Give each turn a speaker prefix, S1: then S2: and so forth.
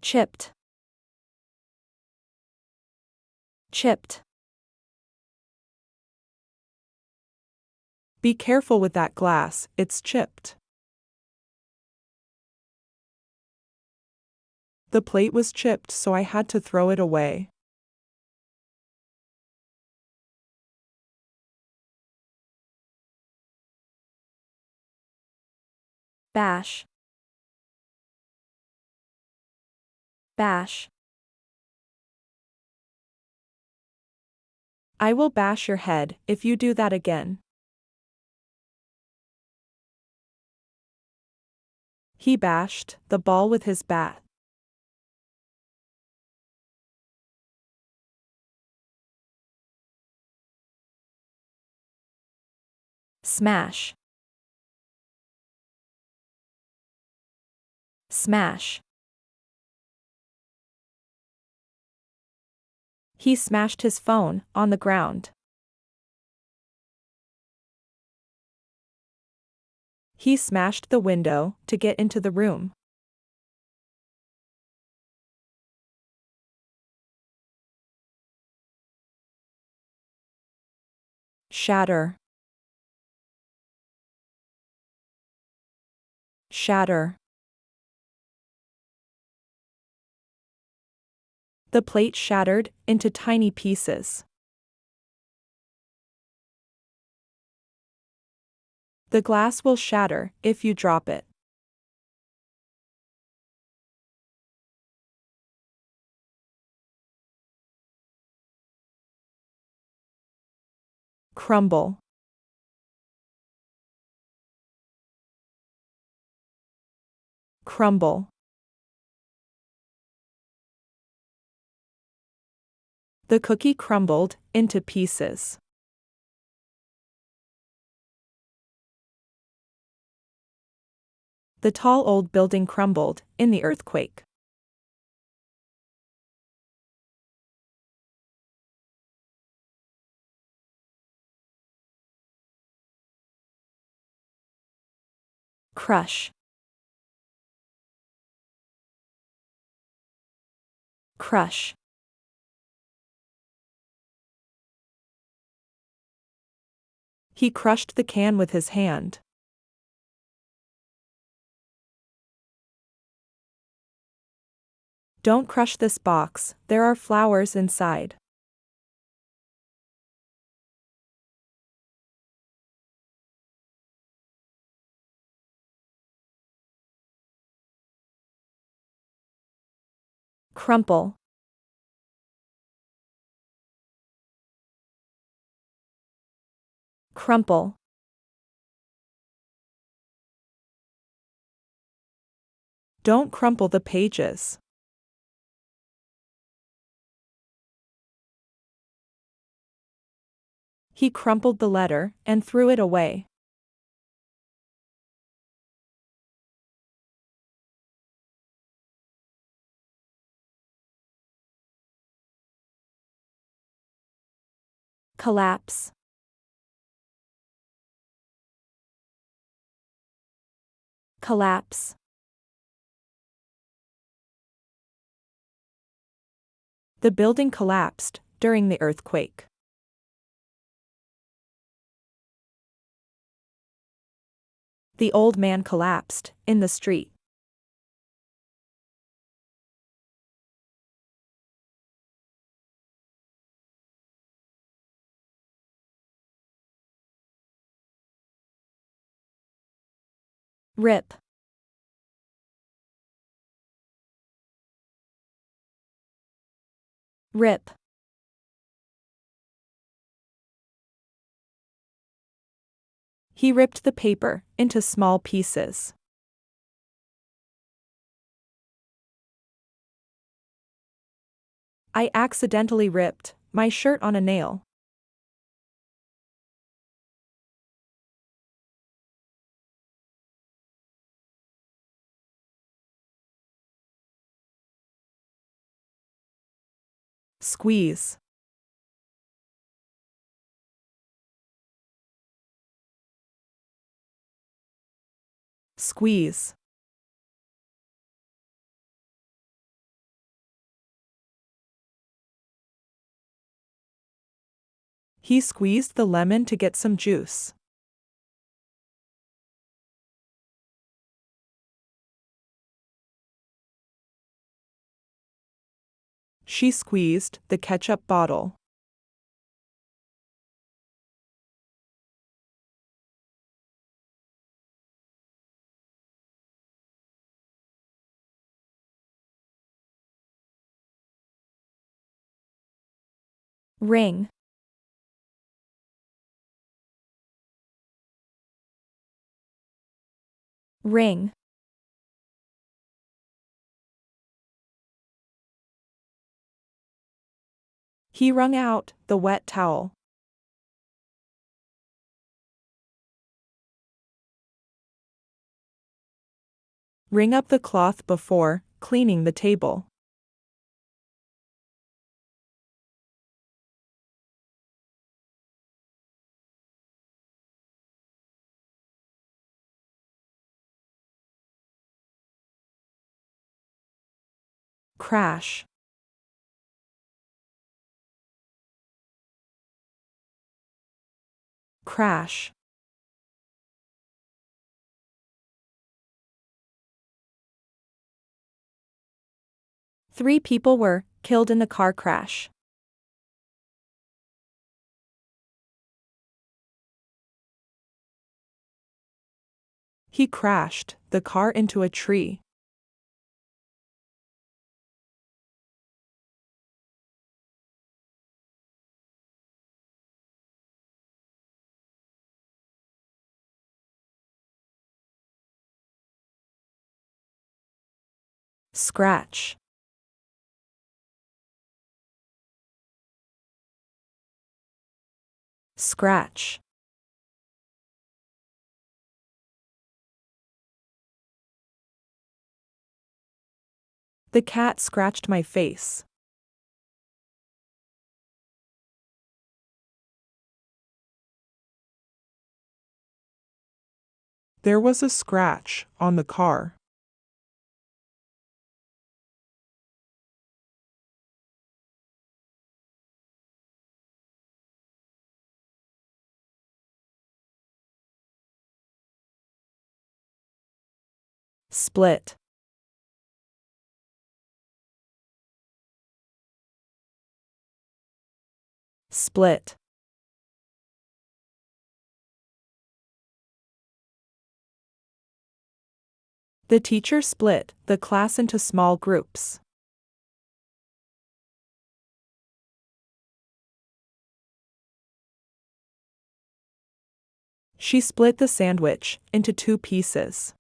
S1: chipped, chipped.
S2: Be careful with that glass, it's chipped. The plate was chipped, so I had to throw it away.
S1: Bash, bash.
S2: I will bash your head if you do that again. He bashed the ball with his bat.
S1: Smash, smash. He smashed his phone on the ground.
S2: He smashed the window to get into the room. Shatter, shatter. The plate shattered into tiny pieces. The glass will shatter if you drop it. Crumble, crumble. The cookie crumbled into pieces. The tall old building crumbled in the earthquake.
S1: Crush, crush.
S2: He crushed the can with his hand. Don't crush this box, there are flowers inside.
S1: Crumple, crumple.
S2: Don't crumple the pages. He crumpled the letter and threw it away.
S1: Collapse, collapse.
S2: The building collapsed during the earthquake. The old man collapsed in the street.
S1: Rip, rip.
S2: He ripped the paper into small pieces. I accidentally ripped my shirt on a nail. Squeeze, squeeze. He squeezed the lemon to get some juice. She squeezed the ketchup bottle.
S1: Ring. Ring.
S2: He wrung out the wet towel. Wring up the cloth before cleaning the table. Crash. Crash. Three people were killed in the car crash. He crashed the car into a tree. Scratch. Scratch. The cat scratched my face. There was a scratch on the car. Split. Split. The teacher split the class into small groups. She split the sandwich into 2 pieces.